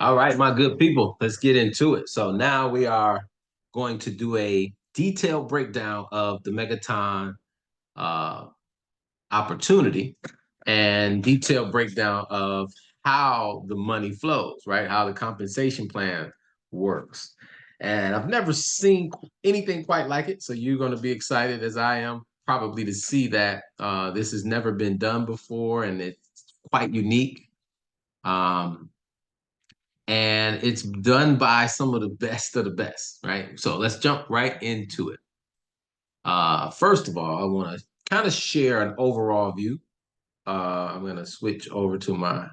All right, my good people, let's get into it. So now we are going to do a detailed breakdown of the Megaton uh, opportunity and detailed breakdown of how the money flows, right? How the compensation plan works. And I've never seen anything quite like it. So you're going to be excited as I am probably to see that this has never been done before and it's quite unique. Um, and it's done by some of the best, right? So let's jump right into it. First of all, I want to kind of share an overall view. I'm going to switch over to my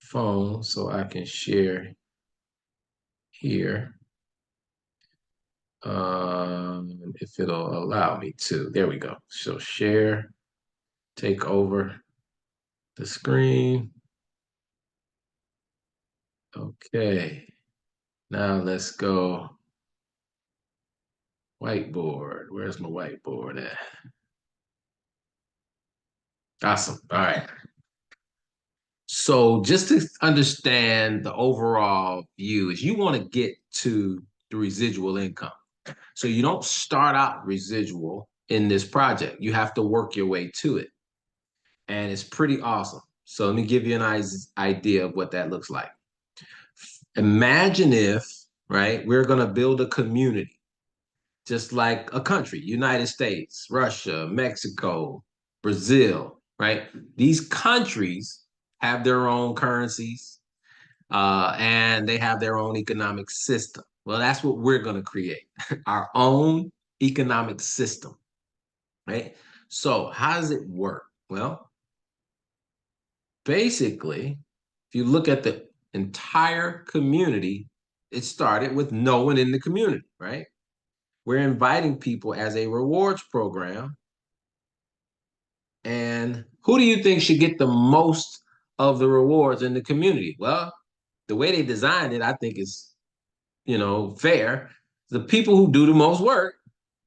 phone so I can share here. If it'll allow me to. There we go. So share, take over the screen. Okay. Now let's go whiteboard. Where's my whiteboard at? Awesome. All right. So just to understand the overall view is you want to get to the residual income. So you don't start out residual in this project. You have to work your way to it. And it's pretty awesome. So let me give you an idea of what that looks like. Imagine if, right, we're going to build a community, just like a country, United States, Russia, Mexico, Brazil, right? These countries have their own currencies, and they have their own economic system. Well, that's what we're going to create, our own economic system, right? So how does it work? Well, basically, if you look at the entire community, it started with no one in the community, right? We're inviting people as a rewards program. And who do you think should get the most of the rewards in the community? Well, the way they designed it, I think is, fair. The people who do the most work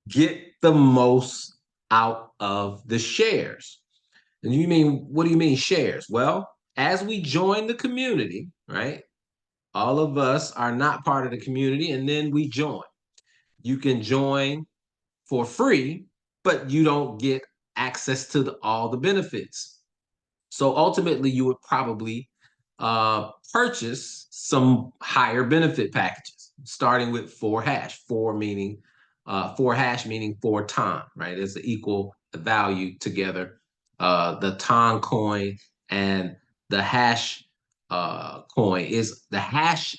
get the most out of the shares. And what do you mean shares? Well, as we join the community, right? All of us are not part of the community, and then we join. You can join for free, but you don't get access to all the benefits. So ultimately, you would probably purchase some higher benefit packages, starting with 4 hash, four hash meaning 4 ton, right? It's the equal value together. The ton coin and the hash coin is the hash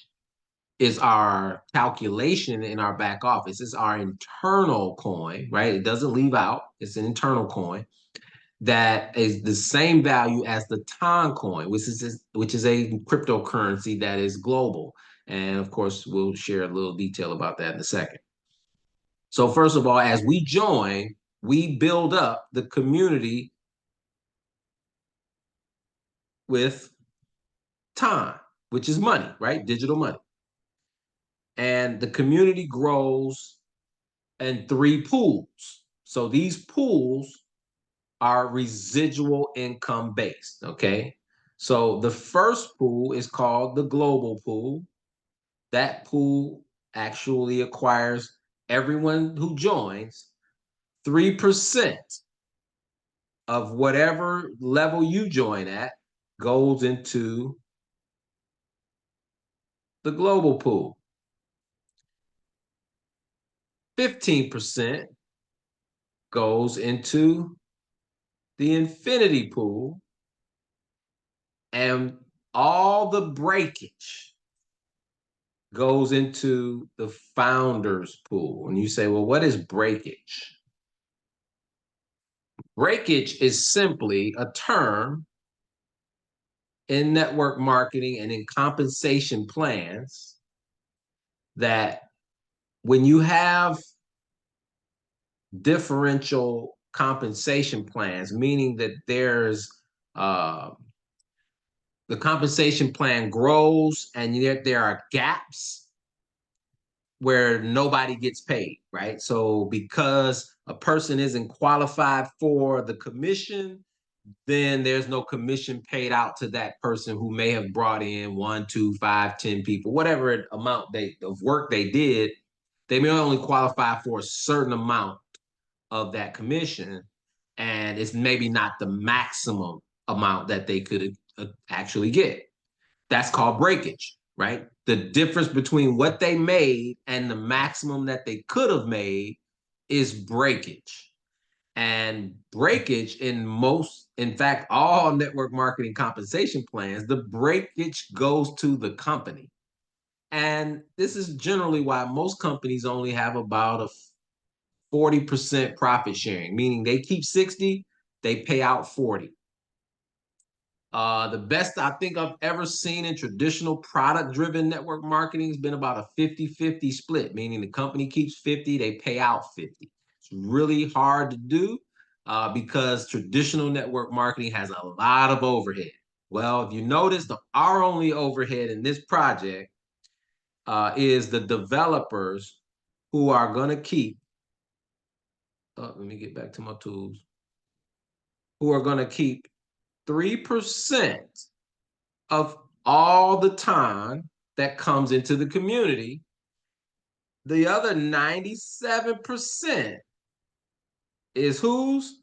is our calculation in our back office. It's our internal coin, right? It doesn't leave out. It's an internal coin that is the same value as the Ton coin, which is a cryptocurrency that is global. And of course, we'll share a little detail about that in a second. So first of all, as we join, we build up the community with Ton, which is money, right? Digital money. And the community grows in 3 pools. So these pools are residual income based, okay? So the first pool is called the global pool. That pool actually acquires everyone who joins 3% of whatever level you join at goes into the global pool. 15% goes into the infinity pool, and all the breakage goes into the founders pool. And you say, well, what is breakage? Breakage is simply a term in network marketing and in compensation plans that when you have differential compensation plans, meaning that uh, the compensation plan grows and yet there are gaps where nobody gets paid, right? So because a person isn't qualified for the commission, then there's no commission paid out to that person who may have brought in 1, 2, 5, 10 people, whatever amount of work they did. They may only qualify for a certain amount of that commission, and it's maybe not the maximum amount that they could actually get. That's called breakage, right? The difference between what they made and the maximum that they could have made is breakage. And breakage in fact, all network marketing compensation plans, the breakage goes to the company. And this is generally why most companies only have about a 40% profit sharing, meaning they keep 60, they pay out 40. The best I think I've ever seen in traditional product-driven network marketing has been about a 50-50 split, meaning the company keeps 50, they pay out 50. It's really hard to do because traditional network marketing has a lot of overhead. Well, if you notice, our only overhead in this project is the developers who are going to keep, let me get back to my tools, who are going to keep 3% of all the time that comes into the community. The other 97% is whose?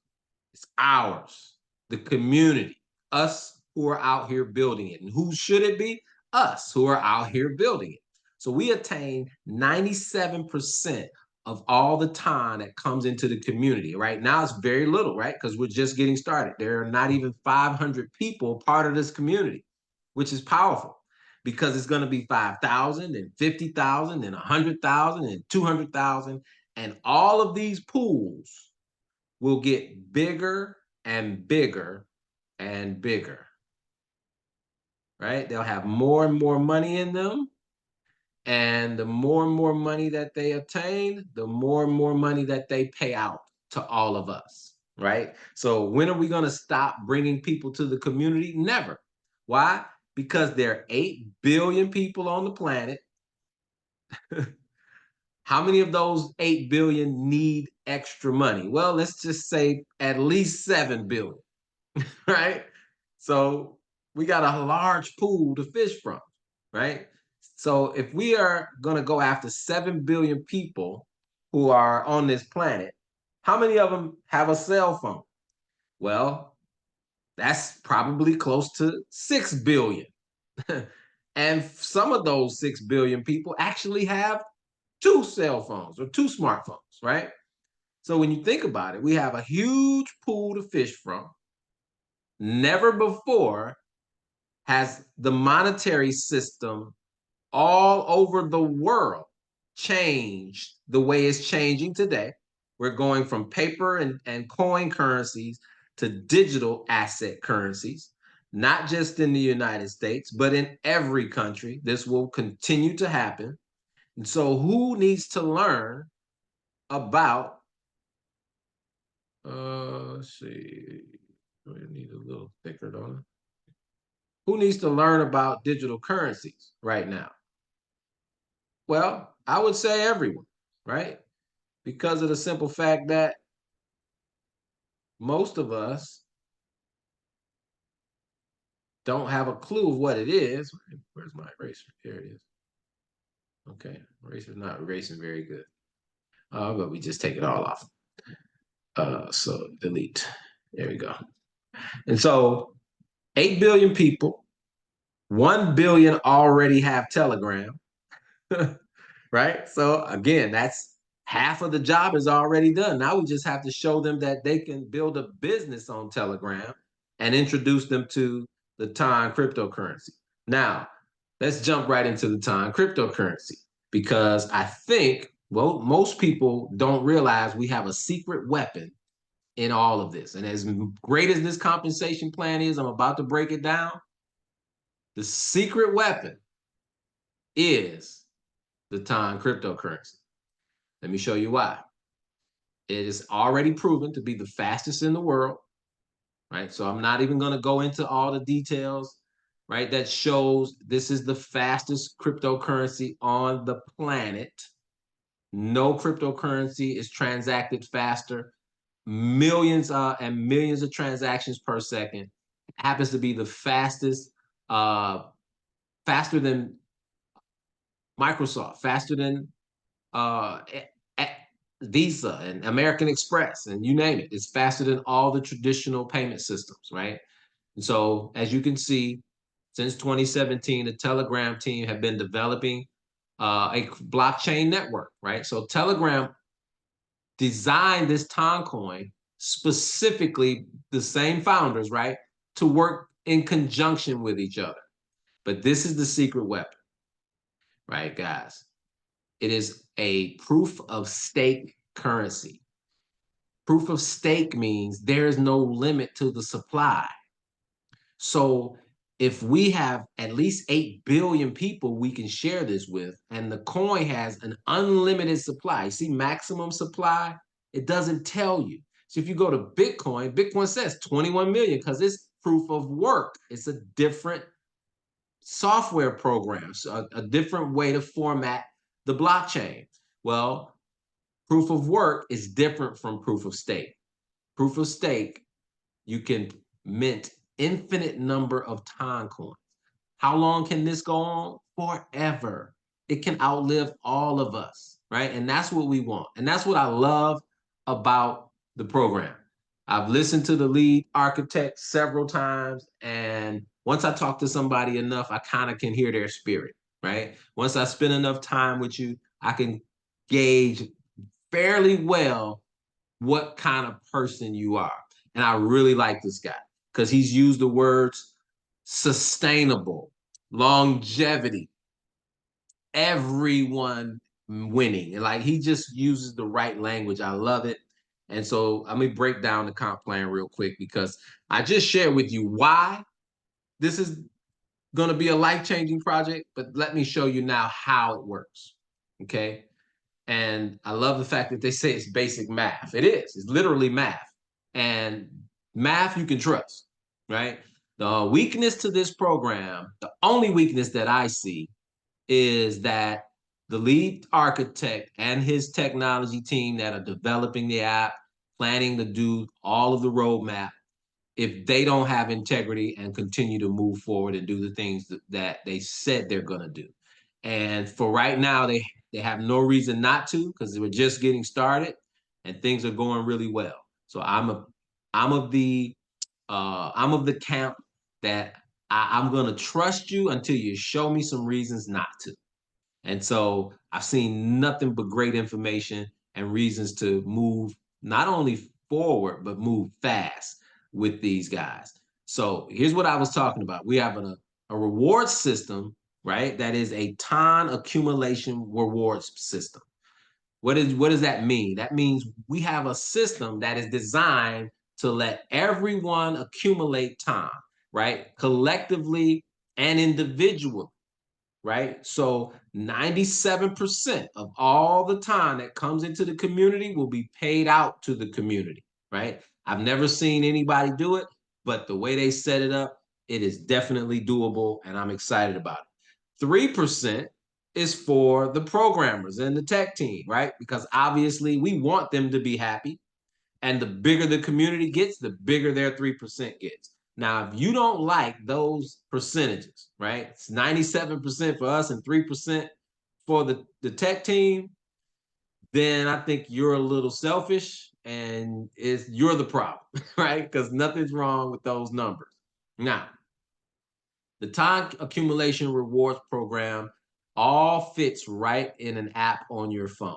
It's ours, the community, us who are out here building it. And who should it be? Us who are out here building it. So we attain 97% of all the time that comes into the community. Right now, it's very little, right? Because we're just getting started. There are not even 500 people part of this community, which is powerful because it's going to be 5,000 and 50,000 and 100,000 and 200,000. And all of these pools will get bigger and bigger and bigger, right? They'll have more and more money in them. And the more and more money that they obtain, the more and more money that they pay out to all of us, right? So when are we going to stop bringing people to the community? Never. Why? Because there are 8 billion people on the planet. How many of those 8 billion need extra money? Well, let's just say at least 7 billion, right? So we got a large pool to fish from, right? So if we are going to go after 7 billion people who are on this planet, how many of them have a cell phone? Well, that's probably close to 6 billion. And some of those 6 billion people actually have 2 cell phones or 2 smartphones, right? So when you think about it, we have a huge pool to fish from. Never before has the monetary system all over the world changed the way it's changing today. We're going from paper and coin currencies to digital asset currencies, not just in the United States, but in every country. This will continue to happen. And so who needs to learn about, let's see, we need a little thicker, don't I? Who needs to learn about digital currencies right now? Well, I would say everyone, right? Because of the simple fact that most of us don't have a clue of what it is. Where's my eraser? Here it is. Okay, eraser's not erasing very good. But we just take it all off. So delete. There we go. And so 8 billion people, 1 billion already have Telegram, right? So again, that's half of the job is already done. Now we just have to show them that they can build a business on Telegram and introduce them to the Time cryptocurrency. Now, let's jump right into the Time cryptocurrency because I think, well, most people don't realize we have a secret weapon in all of this. And as great as this compensation plan is, I'm about to break it down. The secret weapon is the Time cryptocurrency. Let me show you why. It is already proven to be the fastest in the world, right? So I'm not even going to go into all the details, right? That shows this is the fastest cryptocurrency on the planet. No cryptocurrency is transacted faster. millions and millions of transactions per second. It happens to be the fastest, faster than Microsoft, faster than uh, Visa and American Express, and you name it. It's faster than all the traditional payment systems, right? And so, as you can see, since 2017, the Telegram team have been developing a blockchain network, right? So Telegram designed this Toncoin specifically, the same founders, right, to work in conjunction with each other. But this is the secret weapon, right, guys? It is a proof of stake currency. Proof of stake means there is no limit to the supply. So if we have at least 8 billion people we can share this with, and the coin has an unlimited supply, see maximum supply, it doesn't tell you. So if you go to Bitcoin, Bitcoin says 21 million because it's proof of work. It's a different software program, so a different way to format the blockchain. Well, proof of work is different from proof of stake. Proof of stake, you can mint infinite number of time coins. How long can this go on? Forever. It can outlive all of us, right? And that's what we want. And that's what I love about the program. I've listened to the lead architect several times, and once I talk to somebody enough, I kind of can hear their spirit, right? Once I spend enough time with you, I can gauge fairly well what kind of person you are. And I really like this guy because he's used the words sustainable, longevity, everyone winning. And like he just uses the right language. I love it. And so let me break down the comp plan real quick because I just shared with you why this is going to be a life-changing project, but let me show you now how it works. Okay. And I love the fact that they say it's basic math. It is. It's literally math. And math you can trust, right? The weakness to this program, the only weakness that I see is that the lead architect and his technology team that are developing the app, planning to do all of the roadmap, if they don't have integrity and continue to move forward and do the things that they said they're going to do. And for right now, they have no reason not to because they were just getting started and things are going really well. So I'm of the camp that I'm gonna trust you until you show me some reasons not to. And so I've seen nothing but great information and reasons to move not only forward, but move fast with these guys. So here's what I was talking about. We have a reward system, right? That is a time accumulation rewards system. What does that mean? That means we have a system that is designed to let everyone accumulate time, right? Collectively and individually, right? So 97% of all the time that comes into the community will be paid out to the community, right? I've never seen anybody do it, but the way they set it up, it is definitely doable, and I'm excited about it. 3% is for the programmers and the tech team, right? Because obviously we want them to be happy. And the bigger the community gets, the bigger their 3% gets. Now, if you don't like those percentages, right? It's 97% for us and 3% for the tech team, then I think you're a little selfish and you're the problem, right? Because nothing's wrong with those numbers. Now, the time accumulation rewards program all fits right in an app on your phone,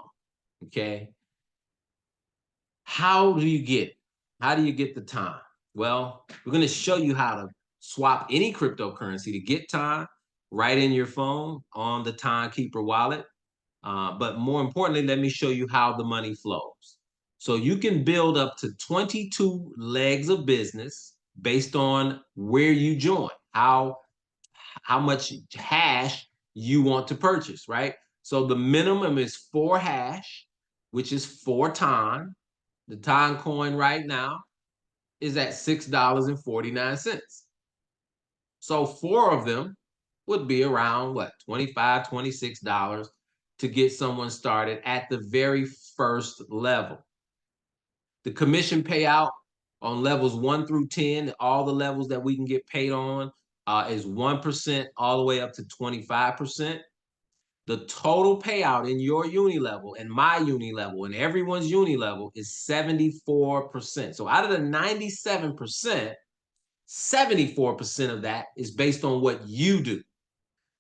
okay? How do you get it? How do you get the time? Well, we're going to show you how to swap any cryptocurrency to get time right in your phone on the Timekeeper wallet. But more importantly, let me show you how the money flows. So you can build up to 22 legs of business based on where you join, how much hash you want to purchase, right? So the minimum is 4 hash, which is 4 time. The time coin right now is at $6.49. So 4 of them would be around what, $25, $26 to get someone started at the very first level. The commission payout on levels 1 through 10, all the levels that we can get paid on, is 1% all the way up to 25%. The total payout in your uni level and my uni level and everyone's uni level is 74%. So out of the 97%, 74% of that is based on what you do.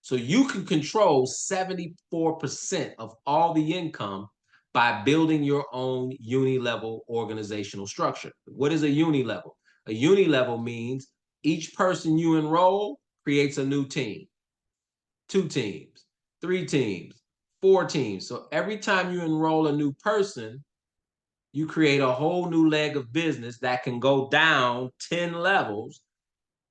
So you can control 74% of all the income by building your own uni level organizational structure. What is a uni level? A uni level means each person you enroll creates a new team, 2 teams, 3 teams, 4 teams. So every time you enroll a new person, you create a whole new leg of business that can go down 10 levels.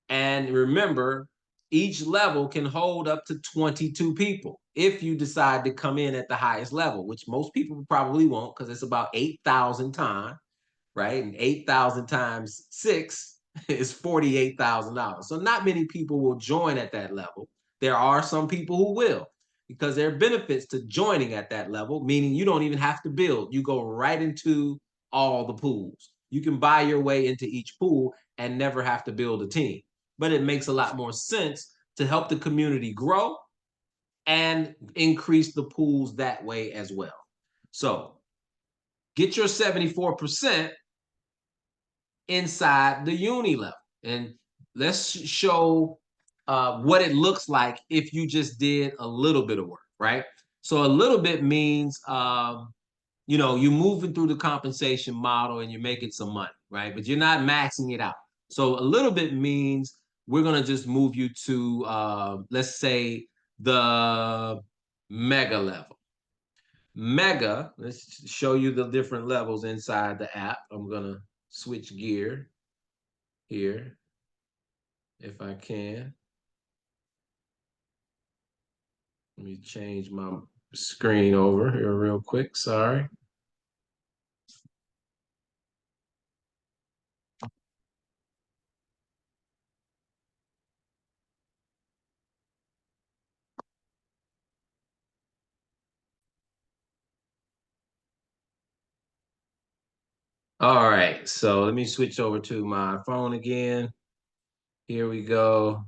And remember, each level can hold up to 22 people if you decide to come in at the highest level, which most people probably won't because it's about 8,000 times, right? And 8,000 times 6 is $48,000. So not many people will join at that level. There are some people who will because there are benefits to joining at that level, meaning you don't even have to build. You go right into all the pools. You can buy your way into each pool and never have to build a team. But it makes a lot more sense to help the community grow and increase the pools that way as well. So get your 74% inside the uni level. And let's show what it looks like if you just did a little bit of work, right? So a little bit means, you're moving through the compensation model and you're making some money, right? But you're not maxing it out. So a little bit means we're going to just move you to, let's say, the mega level. Mega, let's show you the different levels inside the app. I'm going to switch gear here if I can. Let me change my screen over here real quick. Sorry. All right, so let me switch over to my phone again. Here we go.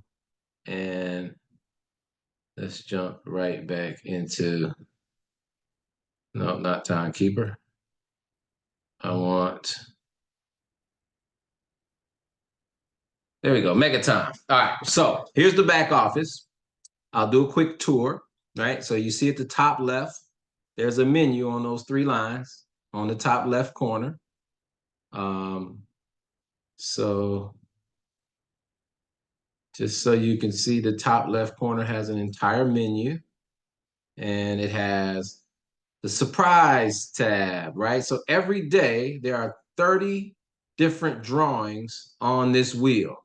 And let's jump right back into, no, not timekeeper. There we go, Megaton. All right, so here's the back office. I'll do a quick tour, right? So you see at the top left, there's a menu on those 3 lines on the top left corner. So just so you can see, the top left corner has an entire menu and it has the surprise tab, right? So every day there are 30 different drawings on this wheel.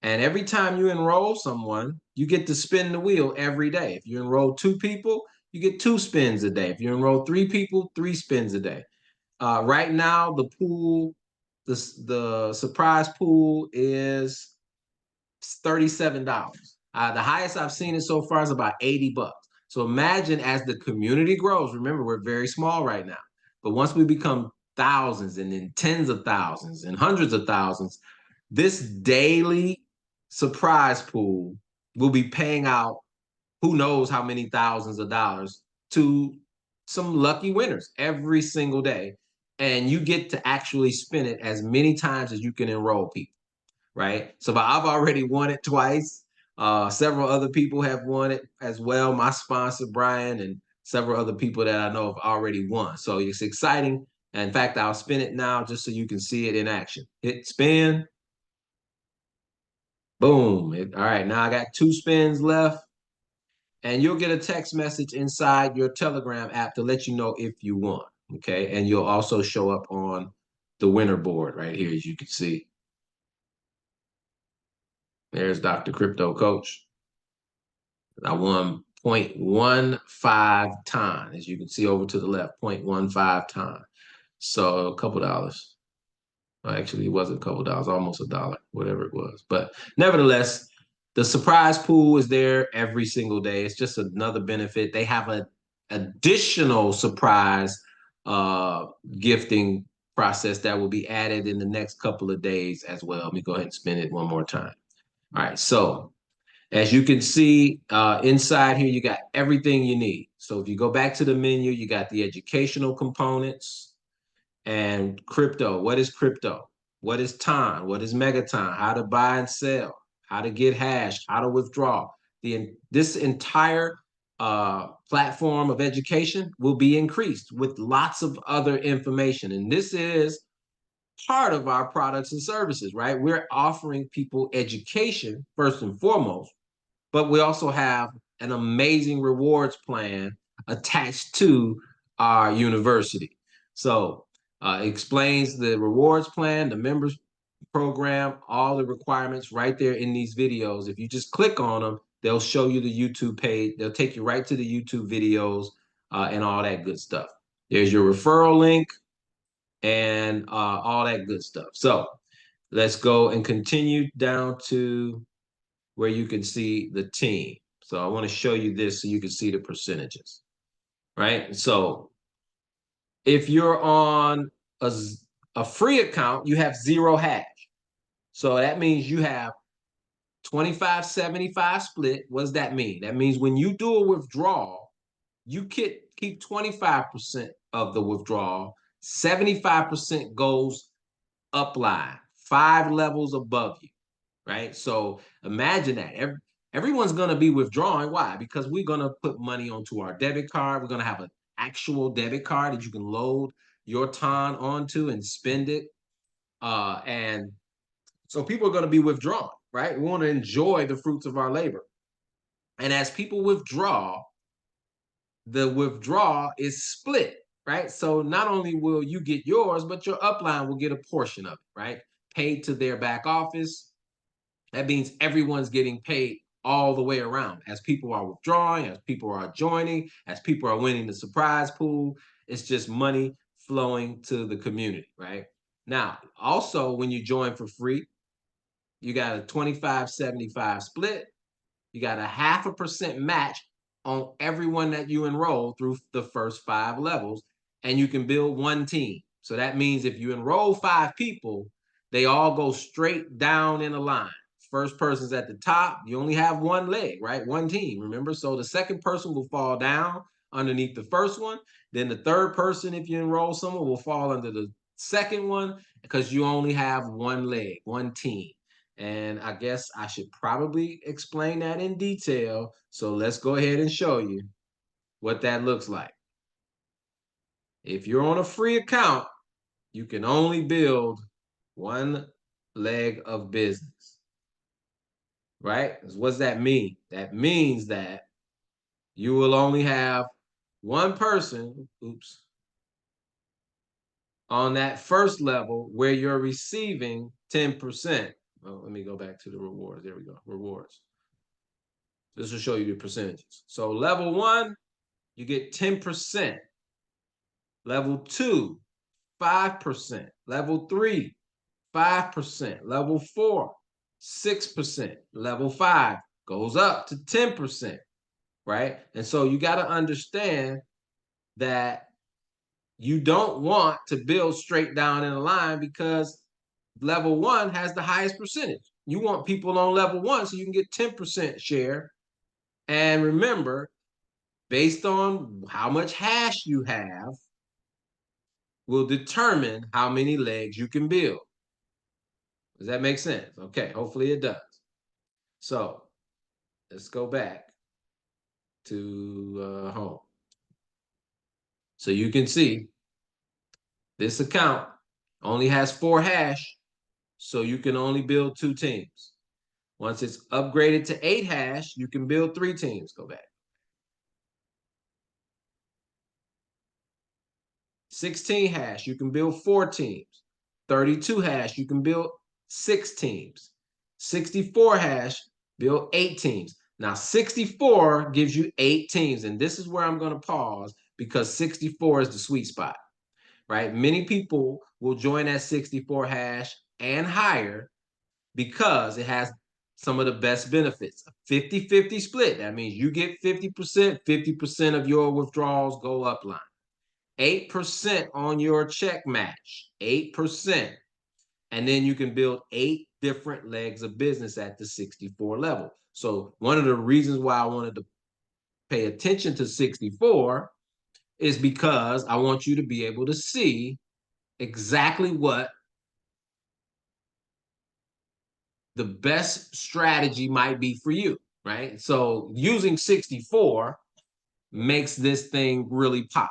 And every time you enroll someone, you get to spin the wheel every day. If you enroll 2 people, you get 2 spins a day. If you enroll 3 people, 3 spins a day. Right now, the pool, the surprise pool is $37. The highest I've seen it so far is about $80. So imagine as the community grows, remember, we're very small right now, but once we become thousands and then tens of thousands and hundreds of thousands, this daily surprise pool will be paying out who knows how many thousands of dollars to some lucky winners every single day. And you get to actually spin it as many times as you can enroll people, right? So I've already won it twice. Several other people have won it as well. My sponsor, Brian, and several other people that I know have already won. So it's exciting. And in fact, I'll spin it now just so you can see it in action. Hit spin. Boom. All right, now I got 2 spins left. And you'll get a text message inside your Telegram app to let you know if you won. Okay. And you'll also show up on the winner board right here, as you can see. There's Dr. Crypto Coach. I won 0.15 time, as you can see over to the left, 0.15 time. So a couple dollars. Well, actually, it wasn't a couple dollars, almost $1, whatever it was. But nevertheless, the surprise pool is there every single day. It's just another benefit. They have an additional surprise gifting process that will be added in the next couple of days as well. Let me go ahead and spin it one more time. All right, so as you can see inside here, you got everything you need. So if you go back to the menu, you got the educational components and crypto. What is crypto? What is Ton? What is Megaton? How to buy and sell, how to get hash, how to withdraw. This entire platform of education will be increased with lots of other information. And this is part of our products and services, right? We're offering people education first and foremost, but we also have an amazing rewards plan attached to our university. So explains the rewards plan, the members program, all the requirements right there in these videos. If you just click on them, they'll show you the YouTube page. They'll take you right to the YouTube videos and all that good stuff. There's your referral link and all that good stuff. So let's go and continue down to where you can see the team. So I want to show you this so you can see the percentages, right? So if you're on a free account, you have 0 hash. So that means you have 25-75 split. What does that mean? That means when you do a withdrawal, you keep 25% of the withdrawal, 75% goes upline, 5 levels above you, right? So imagine that. Everyone's going to be withdrawing. Why? Because we're going to put money onto our debit card. We're going to have an actual debit card that you can load your Ton onto and spend it. And so people are going to be withdrawing, right? We want to enjoy the fruits of our labor. And as people withdraw, the withdrawal is split, right? So not only will you get yours, but your upline will get a portion of it, right? Paid to their back office. That means everyone's getting paid all the way around. As people are withdrawing, as people are joining, as people are winning the surprise pool, it's just money flowing to the community, right? Now, also, when you join for free, you got a 25-75 split. You got a 0.5% match on everyone that you enroll through the first 5 levels, and you can build one team. So that means if you enroll 5 people, they all go straight down in a line. First person's at the top. You only have one leg, right? One team, remember? So the second person will fall down underneath the first one. Then the third person, if you enroll someone, will fall under the second one because you only have one leg, one team. And I guess I should probably explain that in detail. So let's go ahead and show you what that looks like. If you're on a free account, you can only build one leg of business, right? What does that mean? That means that you will only have one person, on that first level where you're receiving 10%. Well, let me go back to the rewards. There we go, rewards. This will show you the percentages. So level 1, you get 10%. Level 2, 5%. Level 3, 5%. Level 4, 6%. Level 5 goes up to 10%, right? And so you got to understand that you don't want to build straight down in a line because level 1 has the highest percentage. You want people on level 1 so you can get 10% share. And remember, based on how much hash you have, will determine how many legs you can build. Does that make sense? Okay, hopefully it does. So let's go back to home. So you can see this account only has 4 hash, so you can only build 2 teams. Once it's upgraded to 8 hash, you can build 3 teams. Go back. 16 hash, you can build 4 teams. 32 hash, you can build 6 teams. 64 hash, build 8 teams. Now, 64 gives you 8 teams, and this is where I'm going to pause because 64 is the sweet spot, right? Many people will join at 64 hash and higher because it has some of the best benefits. A 50-50 split. That means you get 50%, 50% of your withdrawals go upline. 8% on your check match, 8%. And then you can build 8 different legs of business at the 64 level. So one of the reasons why I wanted to pay attention to 64 is because I want you to be able to see exactly what the best strategy might be for you, right? So using 64 makes this thing really pop.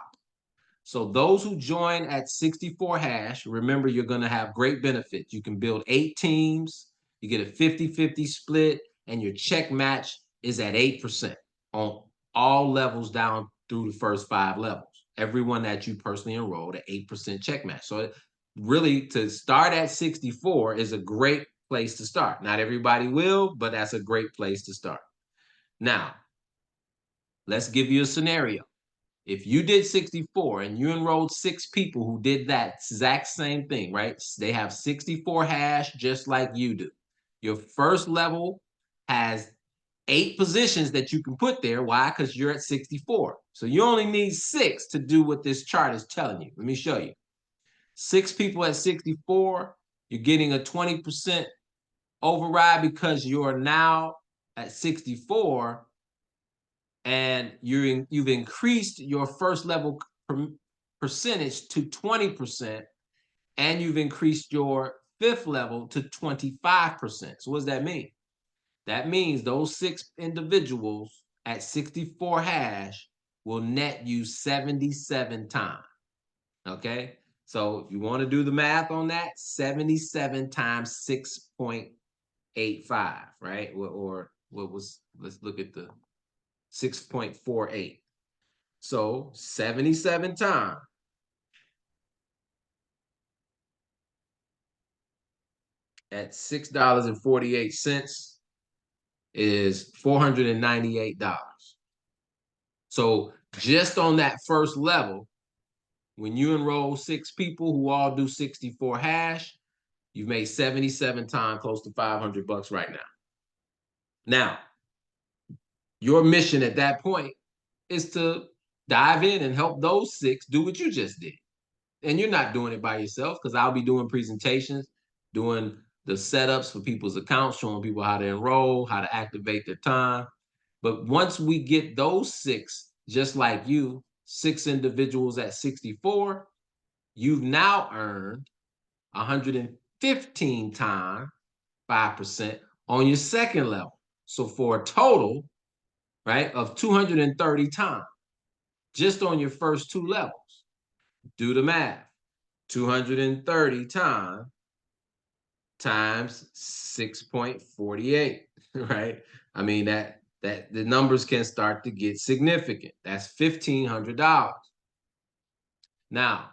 So those who join at 64 hash, remember you're going to have great benefits. You can build 8 teams, you get a 50-50 split, and your check match is at 8% on all levels down through the first 5 levels. Everyone that you personally enrolled at 8% check match. So really to start at 64 is a great place to start. Not everybody will, but that's a great place to start. Now, let's give you a scenario. If you did 64 and you enrolled 6 people who did that exact same thing, right? They have 64 hash just like you do. Your first level has 8 positions that you can put there. Why? Because you're at 64. So you only need 6 to do what this chart is telling you. Let me show you. 6 people at 64, you're getting a 20% override because you're now at 64 and you've increased your first level percentage to 20%, and you've increased your fifth level to 25%. So what does that mean? That means those 6 individuals at 64 hash will net you 77 times. Okay. So if you want to do the math on that, 77 times 6.85, right? Or what was, let's look at the 6.48. So 77 times at $6.48 is $498. So just on that first level, when you enroll 6 people who all do 64 hash, you've made 77 times close to $500 right now. Now, your mission at that point is to dive in and help those 6 do what you just did. And you're not doing it by yourself, because I'll be doing presentations, doing the setups for people's accounts, showing people how to enroll, how to activate their time. But once we get those 6, just like you, 6 individuals at 64, you've now earned 115 times 5% on your second level. So for a total, right, of 230 times just on your first 2 levels. Do the math. 230 times 6.48, right? I mean, that the numbers can start to get significant. That's $1,500. Now,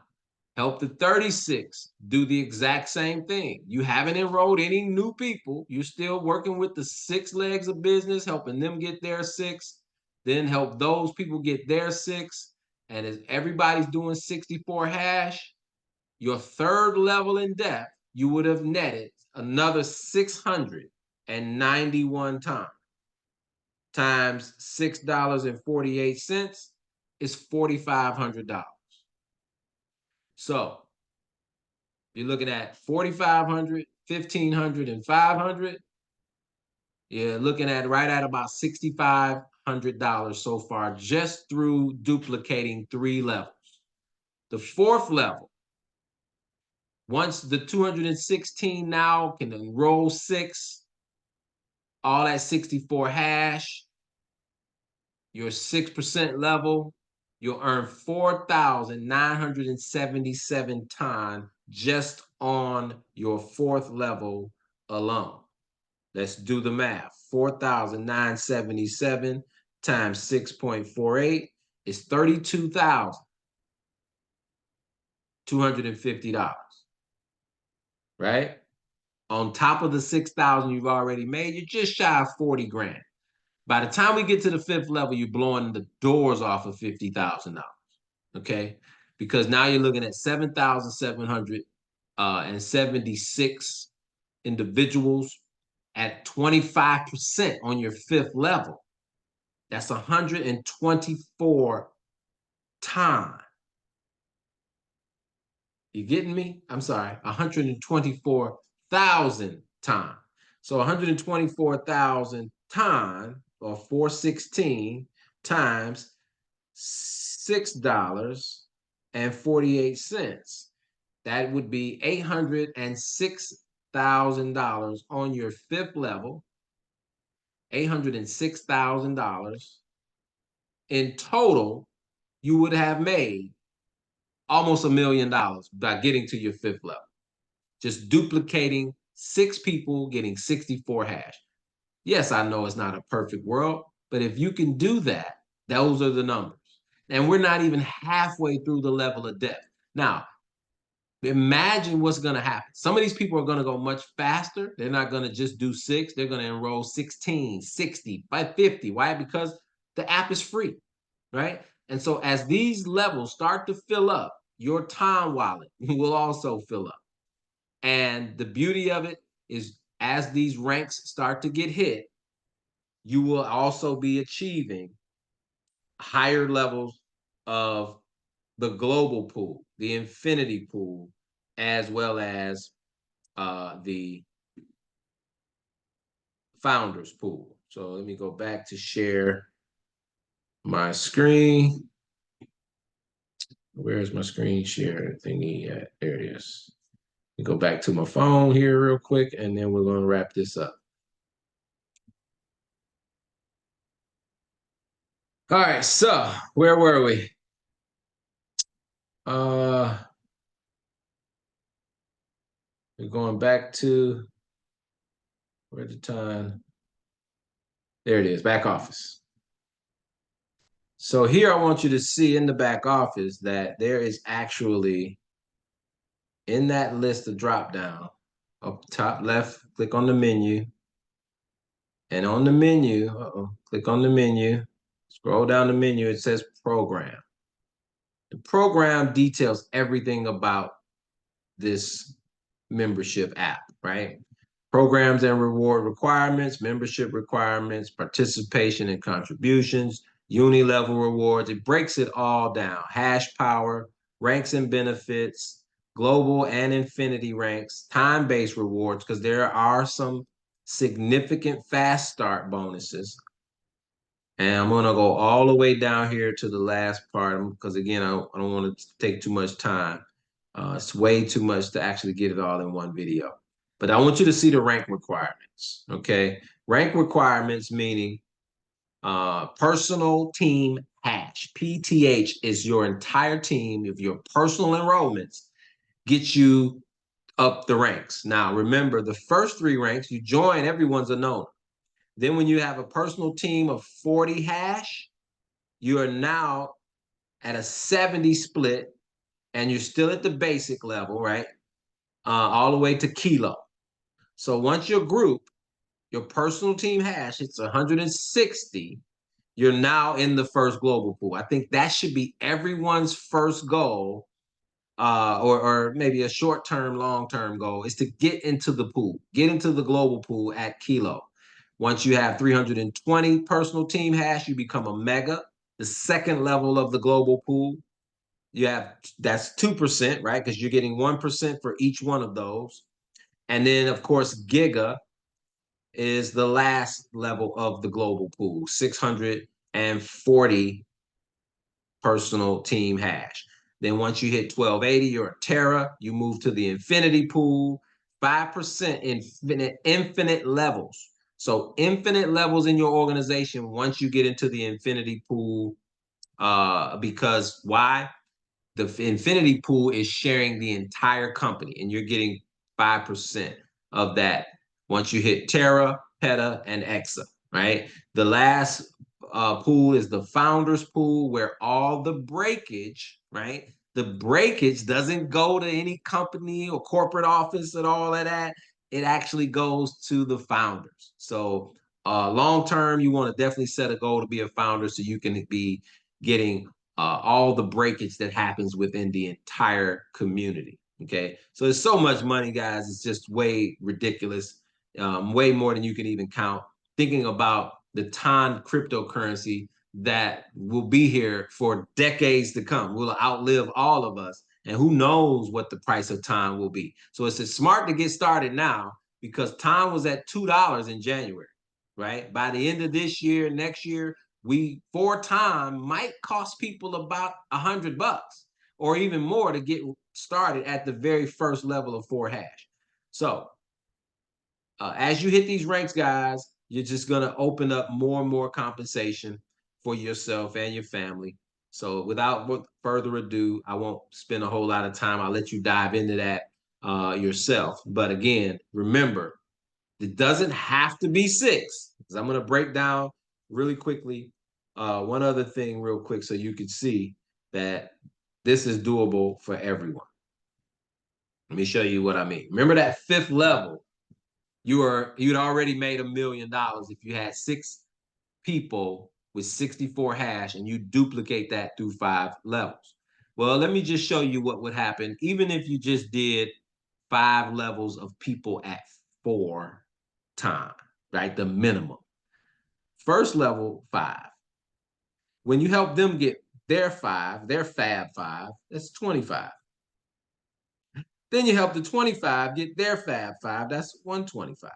help the 36 do the exact same thing. You haven't enrolled any new people. You're still working with the 6 legs of business, helping them get their 6, then help those people get their 6. And as everybody's doing 64 hash, your third level in depth, you would have netted another 691 times $6.48 is $4,500. So you're looking at 4,500, 1,500, and 500. You're looking at right at about $6,500 so far, just through duplicating 3 levels. The 4th level, once the 216 now can enroll 6, all at 64 hash, your 6% level, you'll earn 4,977 times just on your 4th level alone. Let's do the math. 4,977 times 6.48 is $32,250, right? On top of the 6,000 you've already made, you're just shy of 40 grand. By the time we get to the 5th level, you're blowing the doors off of $50,000, okay? Because now you're looking at 7,776 individuals at 25% on your 5th level. That's 124 times You getting me? I'm sorry, 124,000 times. So 124,000 times, or 416 times $6.48. That would be $806,000 on your fifth level. $806,000 in total. You would have made almost $1 million by getting to your fifth level. Just duplicating 6 people, getting 64 hash. Yes, I know it's not a perfect world, but if you can do that, those are the numbers. And we're not even halfway through the level of depth. Now, imagine what's going to happen. Some of these people are going to go much faster. They're not going to just do 6. They're going to enroll 16, 60, by 50. Why? Because the app is free, right? And so as these levels start to fill up, your time wallet will also fill up. And the beauty of it is, as these ranks start to get hit, you will also be achieving higher levels of the global pool, the infinity pool, as well as the founders pool. So let me go back to share my screen. Where's my screen share thingy at? There it is. Let me go back to my phone here real quick, and then we're going to wrap this up. All right, so where were we? We're going back to where's the time? There it is, back office. So here I want you to see in the back office that there is actually, in that list of drop down, up top left, click on the menu. And on the menu, click on the menu, scroll down the menu, it says program. The program details everything about this membership app, right? Programs and reward requirements, membership requirements, participation and contributions, uni-level rewards. It breaks it all down. Hash power, ranks and benefits, global and infinity ranks, time-based rewards, because there are some significant fast start bonuses. And I'm going to go all the way down here to the last part, because again, I don't want to take too much time. It's way too much to actually get it all in one video. But I want you to see the rank requirements, okay? Rank requirements meaning personal team hash. PTH is your entire team of your personal enrollments, get you up the ranks. Now, remember, the first 3 ranks, you join, everyone's a known. Then when you have a personal team of 40 hash, you are now at a 70 split, and you're still at the basic level, right? All the way to kilo. So once your group, your personal team hash, it's 160, you're now in the first global pool. I think that should be everyone's first goal, or maybe a short-term, long-term goal, is to get into the pool, get into the global pool at kilo. Once you have 320 personal team hash, you become a mega, the second level of the global pool. You have, that's 2%, right? Because you're getting 1% for each one of those. And then, of course, giga is the last level of the global pool, 640 personal team hash. Then once you hit 1280, you're a Terra. You move to the infinity pool, 5% infinite levels. So infinite levels in your organization once you get into the infinity pool, because why? The infinity pool is sharing the entire company, and you're getting 5% of that once you hit Terra, Peta, and Exa, right? The last pool is the founders pool, where all the breakage, right? The breakage doesn't go to any company or corporate office and all of that. It actually goes to the founders. So long term, you want to definitely set a goal to be a founder so you can be getting all the breakage that happens within the entire community. Okay, so there's so much money, guys. It's just way ridiculous, way more than you can even count. Thinking about the ton cryptocurrency that will be here for decades to come, will outlive all of us, And who knows what the price of time will be. So it's smart to get started now because time was at $2 in January, right? By the end of this year, next year, for time might cost people about $100 or even more to get started at the very first level of 4-hash. So as you hit these ranks, guys, you're just going to open up more and more compensation for yourself and your family. So without further ado, I won't spend a whole lot of time. I'll let you dive into that yourself. But again, remember, it doesn't have to be 6. Because I'm going to break down really quickly one other thing real quick so you can see that this is doable for everyone. Let me show you what I mean. Remember that 5th level, you'd already made $1 million if you had 6 people with 64 hash and you duplicate that through 5 levels. Well, let me just show you what would happen even if you just did 5 levels of people at 4 time, right? The minimum. First level 5. When you help them get their 5, their fab 5, that's 25. Then you help the 25 get their fab 5, that's 125.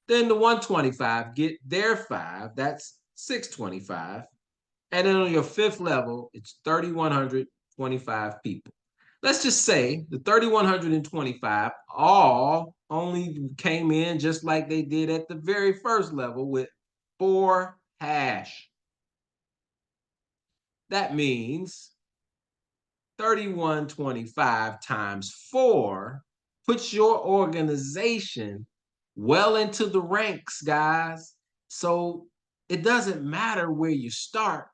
Then the 125 get their 5, that's 625. And then on your 5th level, it's 3,125 people. Let's just say the 3,125 all only came in just like they did at the very first level with 4 hash. That means 3,125 times 4 puts your organization well into the ranks, guys. So it doesn't matter where you start.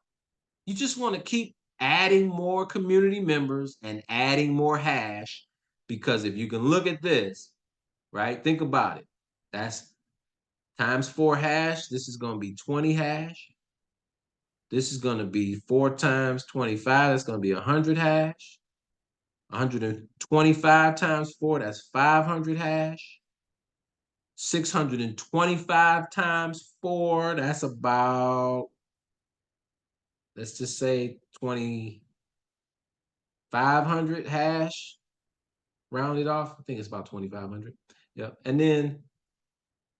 You just want to keep adding more community members and adding more hash, because if you can look at this, right? Think about it. That's times 4 hash. This is going to be 20 hash. This is going to be 4 times 25. That's going to be 100 hash. 125 times 4, that's 500 hash. 625 times 4, that's about, let's just say 2,500 hash, rounded off. I think it's about 2,500. Yep. And then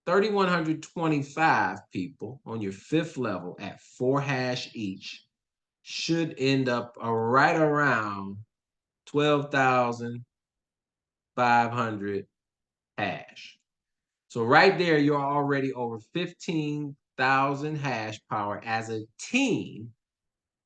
3,125 people on your 5th level at 4 hash each should end up right around 12,500 hash. So right there, you're already over 15,000 hash power as a team.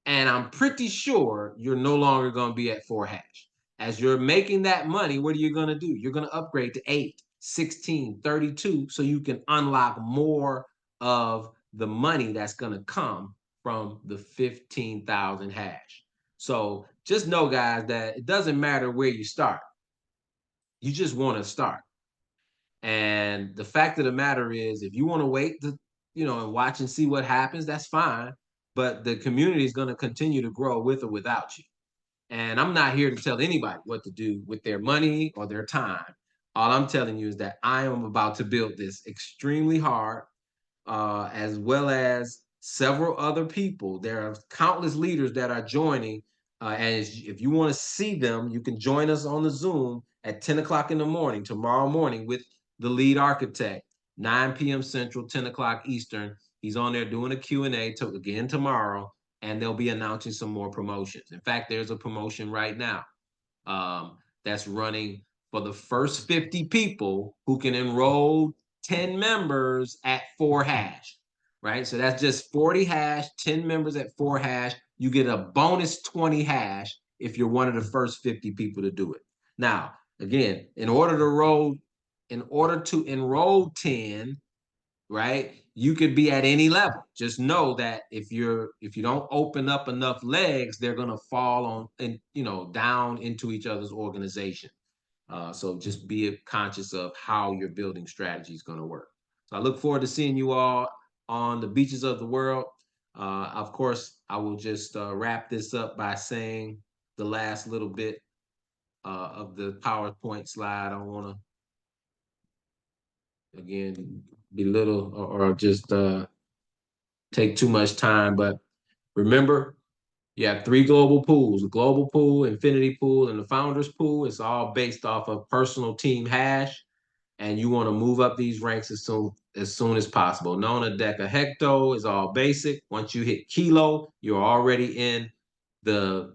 And I'm pretty sure you're no longer going to be at 4 hash. As you're making that money, what are you going to do? You're going to upgrade to 8, 16, 32, so you can unlock more of the money that's going to come from the 15,000 hash. So just know, guys, that it doesn't matter where you start. You just want to start. And the fact of the matter is, if you want to wait to, and watch and see what happens, that's fine. But the community is going to continue to grow with or without you. And I'm not here to tell anybody what to do with their money or their time. All I'm telling you is that I am about to build this extremely hard, as well as several other people. There are countless leaders that are joining. And if you want to see them, you can join us on the Zoom at 10 o'clock in the morning, tomorrow morning, with the lead architect, 9 p.m. Central, 10 o'clock Eastern. He's on there doing a Q&A again tomorrow, and they'll be announcing some more promotions. In fact, there's a promotion right now that's running for the first 50 people who can enroll 10 members at 4 hash, right? So that's just 40 hash, 10 members at 4 hash. You get a bonus 20 hash if you're one of the first 50 people to do it. Now, again, in order to enroll 10, right, you could be at any level. Just know that if you don't open up enough legs, they're going to fall on and down into each other's organization. So just be conscious of how your building strategy is going to work. So I look forward to seeing you all on the beaches of the world. Of course, I will just wrap this up by saying the last little bit of the PowerPoint slide. I don't want to, again, belittle or just take too much time. But remember, You have three global pools: the global pool, infinity pool, and the founders pool. It's all based off of personal team hash, and you want to move up these ranks as soon as possible. Nona Deca Hecto is all basic. Once you hit kilo, you're already in the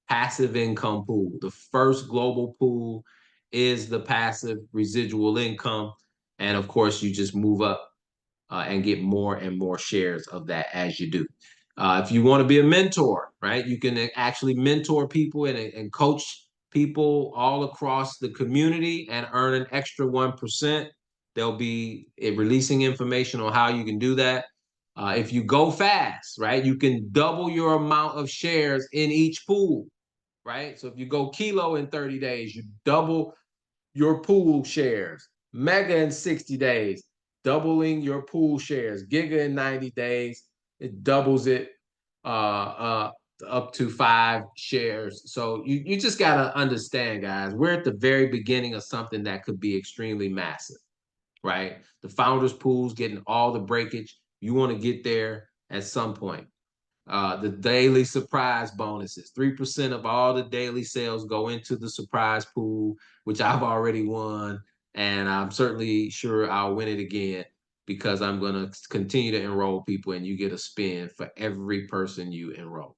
passive income pool. The first global pool is the passive residual income. And of course, you just move up and get more and more shares of that as you do. If you want to be a mentor, right, you can actually mentor people and coach people all across the community and earn an extra 1%. They'll be releasing information on how you can do that. If you go fast, right, you can double your amount of shares in each pool, right? So if you go kilo in 30 days, you double your pool shares. Mega in 60 days, doubling your pool shares. Giga in 90 days, it doubles it up to 5 shares. So you just got to understand, guys, we're at the very beginning of something that could be extremely massive, right? The founders pools getting all the breakage. You want to get there at some point. The daily surprise bonuses. 3% of all the daily sales go into the surprise pool, which I've already won. And I'm certainly sure I'll win it again because I'm going to continue to enroll people, and you get a spin for every person you enroll.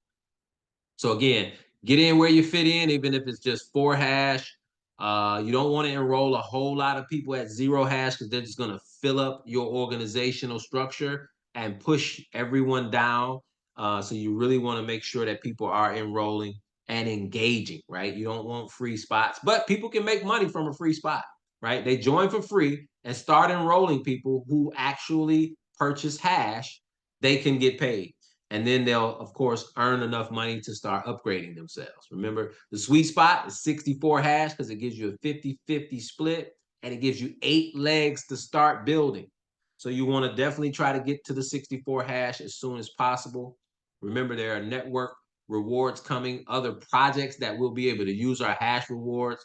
So again, get in where you fit in, even if it's just 4 hash. You don't want to enroll a whole lot of people at 0 hash because they're just going to fill up your organizational structure and push everyone down. So you really want to make sure that people are enrolling and engaging, right? You don't want free spots, but people can make money from a free spot, right? They join for free and start enrolling people who actually purchase hash. They can get paid. And then they'll, of course, earn enough money to start upgrading themselves. Remember, the sweet spot is 64 hash because it gives you a 50-50 split, and it gives you 8 legs to start building. So you want to definitely try to get to the 64 hash as soon as possible. Remember, there are network rewards coming, other projects that will be able to use our hash rewards,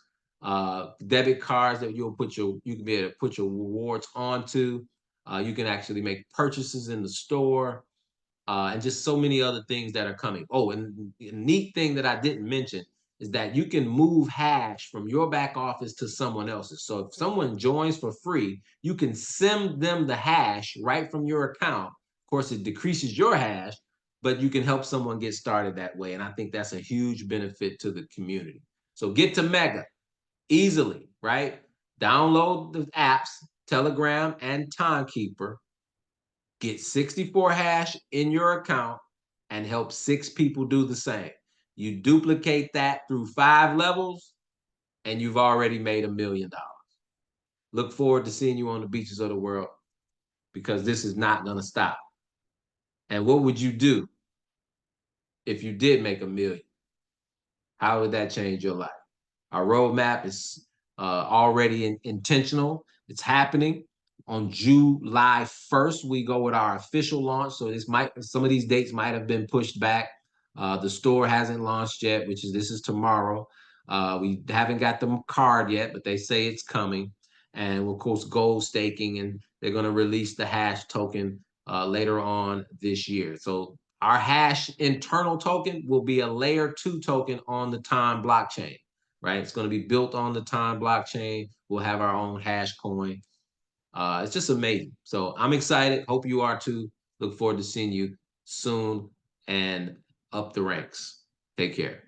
debit cards that you can be able to put your rewards onto. You can actually make purchases in the store, and just so many other things that are coming. Oh, and the neat thing that I didn't mention is that you can move hash from your back office to someone else's. So if someone joins for free, you can send them the hash right from your account. Of course, it decreases your hash, but you can help someone get started that way. And I think that's a huge benefit to the community. So get to Mega easily, right? Download the apps, Telegram and Timekeeper. Get 64 hash in your account and help 6 people do the same. You duplicate that through 5 levels, and you've already made $1 million. Look forward to seeing you on the beaches of the world, because this is not going to stop. And what would you do if you did make $1 million? How would that change your life? Our roadmap is already intentional. It's happening. On July 1st, we go with our official launch. So some of these dates might have been pushed back. The store hasn't launched yet, this is tomorrow. We haven't got the card yet, but they say it's coming. And of course, gold staking, and they're going to release the hash token later on this year. So our hash internal token will be a layer 2 token on the Time blockchain, right? It's going to be built on the Time blockchain. We'll have our own hash coin. It's just amazing. So I'm excited. Hope you are too. Look forward to seeing you soon and up the ranks. Take care.